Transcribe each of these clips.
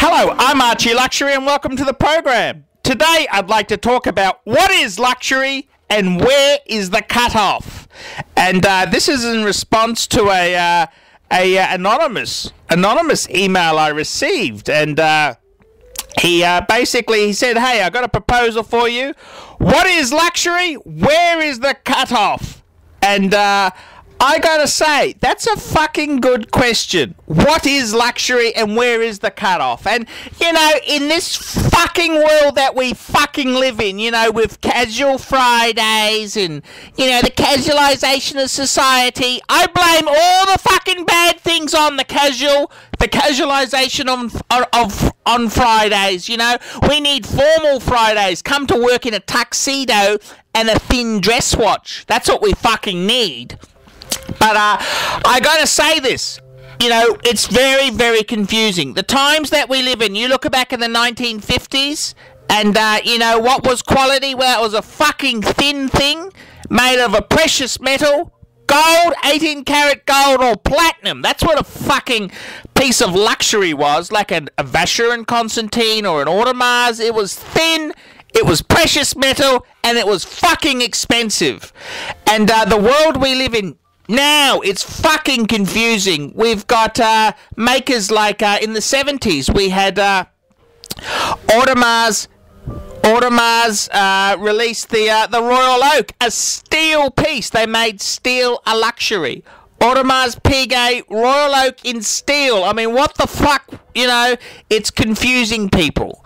Hello, I'm Archie Luxury and welcome to the program. Today I'd like to talk about what is luxury and where is the cutoff. And this is in response to a anonymous email I received, and he basically said, "Hey, I got a proposal for you. What is luxury? Where is the cutoff?" And I gotta say, that's a fucking good question. What is luxury and where is the cutoff? And, you know, in this fucking world that we fucking live in, you know, with casual Fridays and, you know, the casualization of society, I blame all the fucking bad things on the casualization on Fridays, you know. We need formal Fridays. Come to work in a tuxedo and a thin dress watch. That's what we fucking need. But I gotta say this, you know, it's very, very confusing. The times that we live in, you look back in the 1950s, and, you know, what was quality? Well, it was a fucking thin thing made of a precious metal, gold, 18-karat gold, or platinum. That's what a fucking piece of luxury was, like a Vacheron Constantin or an Audemars. It was thin, it was precious metal, and it was fucking expensive. And the world we live in now, it's fucking confusing. We've got makers like in the 70s, we had Audemars released the Royal Oak, a steel piece. They made steel a luxury. Audemars Piguet Royal Oak in steel. I mean, what the fuck? You know, it's confusing people.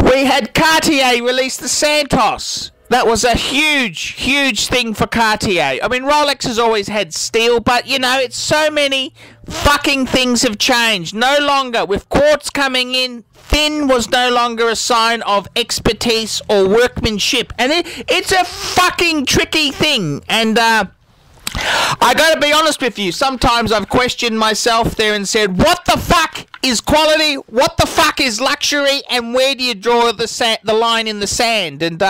We had Cartier release the Santos. That was a huge, huge thing for Cartier. I mean, Rolex has always had steel, but, you know, it's so many fucking things have changed. No longer, with quartz coming in, thin was no longer a sign of expertise or workmanship. And it's a fucking tricky thing. And, I gotta be honest with you, sometimes I've questioned myself there and said, what the fuck is quality? What the fuck is luxury? And where do you draw the line in the sand? And,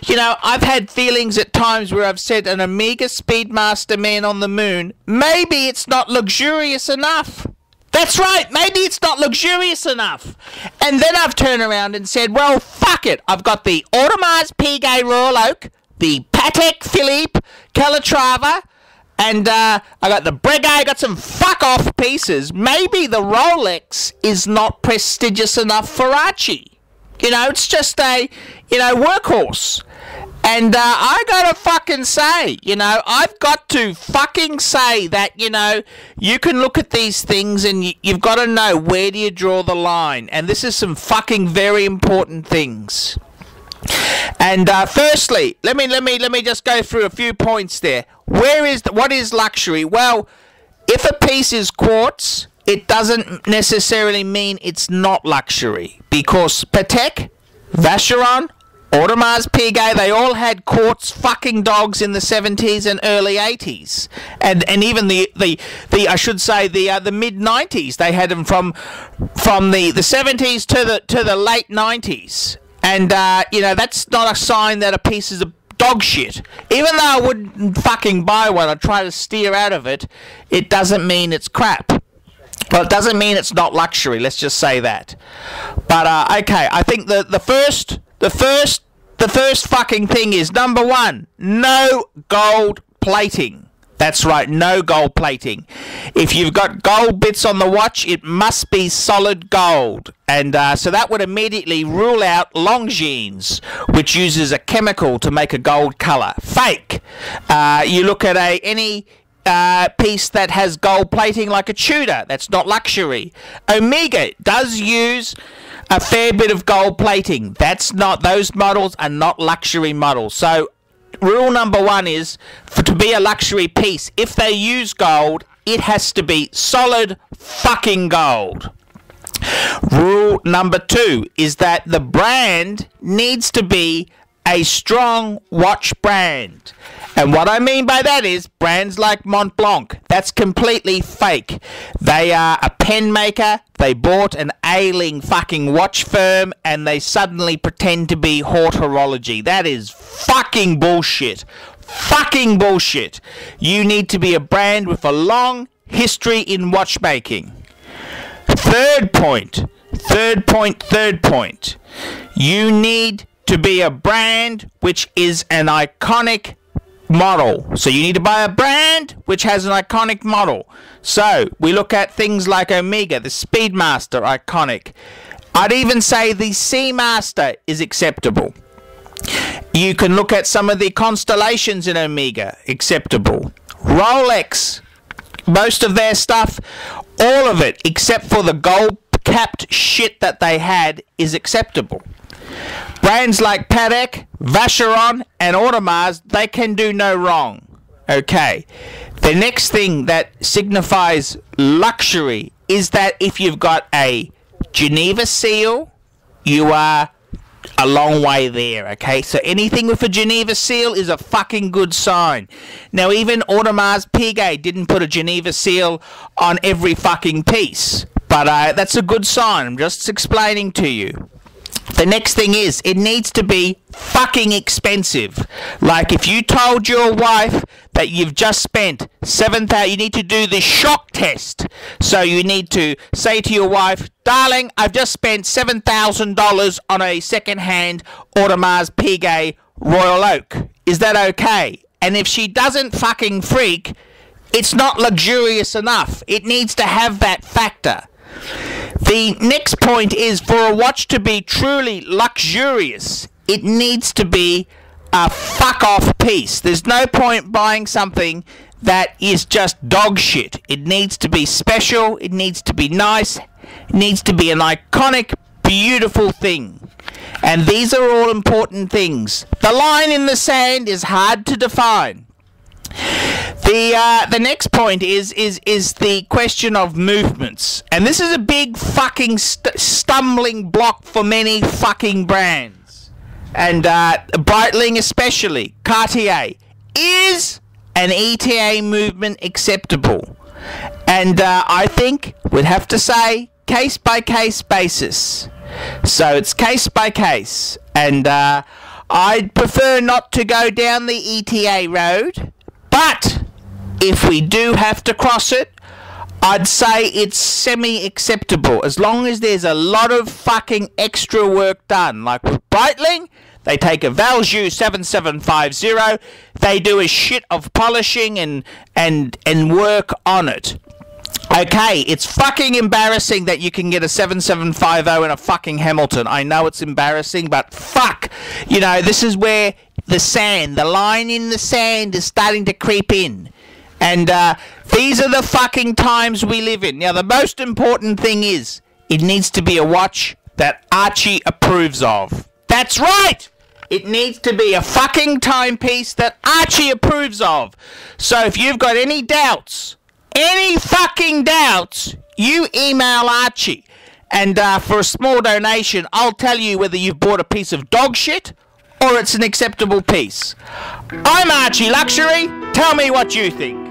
you know, I've had feelings at times where I've said an Omega Speedmaster Man on the moon, maybe it's not luxurious enough. That's right, maybe it's not luxurious enough. And then I've turned around and said, well, fuck it. I've got the Audemars Piguet Royal Oak, the Patek Philippe Calatrava, and I got the Breguet, I got some fuck-off pieces. Maybe the Rolex is not prestigious enough for Archie. You know, it's just a, you know, workhorse. And I gotta fucking say, you know, I've got to fucking say that, you know, you can look at these things and you've got to know where do you draw the line. And this is some fucking very important things. And firstly, let me just go through a few points there. What is luxury? Well, if a piece is quartz, it doesn't necessarily mean it's not luxury, because Patek, Vacheron, Audemars Piguet, they all had quartz fucking dogs in the 70s and early 80s, and even the I should say the mid 90s. They had them from the 70s to the late 90s. And, you know, that's not a sign that a piece is a dog shit. Even though I wouldn't fucking buy one, I'd try to steer out of it, it doesn't mean it's crap. Well, it doesn't mean it's not luxury, let's just say that. But, okay, I think the first fucking thing is, number one, no gold plating. That's right, no gold plating. If you've got gold bits on the watch, it must be solid gold. And so that would immediately rule out Longines, which uses a chemical to make a gold color. Fake. You look at any piece that has gold plating like a Tudor, that's not luxury. Omega does use a fair bit of gold plating. Those models are not luxury models. So rule number one is, to be a luxury piece, if they use gold, it has to be solid fucking gold. Rule number two is that the brand needs to be a strong watch brand. And what I mean by that is brands like Montblanc. That's completely fake. They are a pen maker. They bought an ailing fucking watch firm and they suddenly pretend to be haute horology. That is fucking bullshit. Fucking bullshit. You need to be a brand with a long history in watchmaking. Third point. Third point. You need to be a brand which is an iconic model. So you need to buy a brand which has an iconic model. So we look at things like Omega, the Speedmaster, iconic. I'd even say the Seamaster is acceptable. You can look at some of the constellations in Omega, acceptable. Rolex, most of their stuff, all of it, except for the gold-capped shit that they had, is acceptable. Brands like Patek, Vacheron, and Audemars, they can do no wrong. Okay. The next thing that signifies luxury is that if you've got a Geneva seal, you are a long way there, okay? So anything with a Geneva seal is a fucking good sign. Now, even Audemars Piguet didn't put a Geneva seal on every fucking piece, but that's a good sign. I'm just explaining to you. The next thing is, it needs to be fucking expensive. Like, if you told your wife that you've just spent $7,000, you need to do the shock test. So you need to say to your wife, darling, I've just spent $7,000 on a second-hand Audemars Piguet Royal Oak. Is that okay? And if she doesn't fucking freak, it's not luxurious enough. It needs to have that factor. The next point is, for a watch to be truly luxurious, it needs to be a fuck-off piece. There's no point buying something that is just dog shit. It needs to be special, it needs to be nice, it needs to be an iconic, beautiful thing. And these are all important things. The line in the sand is hard to define. The next point is the question of movements, and this is a big fucking stumbling block for many fucking brands, and Breitling especially. Cartier, is an ETA movement acceptable? And I think we'd have to say case by case basis. So it's case by case, and I'd prefer not to go down the ETA road. But if we do have to cross it, I'd say it's semi-acceptable, as long as there's a lot of fucking extra work done. Like with Breitling, they take a Valjoux 7750, they do a shit of polishing and work on it. Okay, it's fucking embarrassing that you can get a 7750 and a fucking Hamilton. I know it's embarrassing, but fuck. You know, this is where the line in the sand is starting to creep in. And these are the fucking times we live in. Now, the most important thing is, it needs to be a watch that Archie approves of. That's right! It needs to be a fucking timepiece that Archie approves of. So if you've got any doubts, any fucking doubts, you email Archie. And for a small donation, I'll tell you whether you've bought a piece of dog shit or it's an acceptable piece. I'm Archie Luxury. Tell me what you think.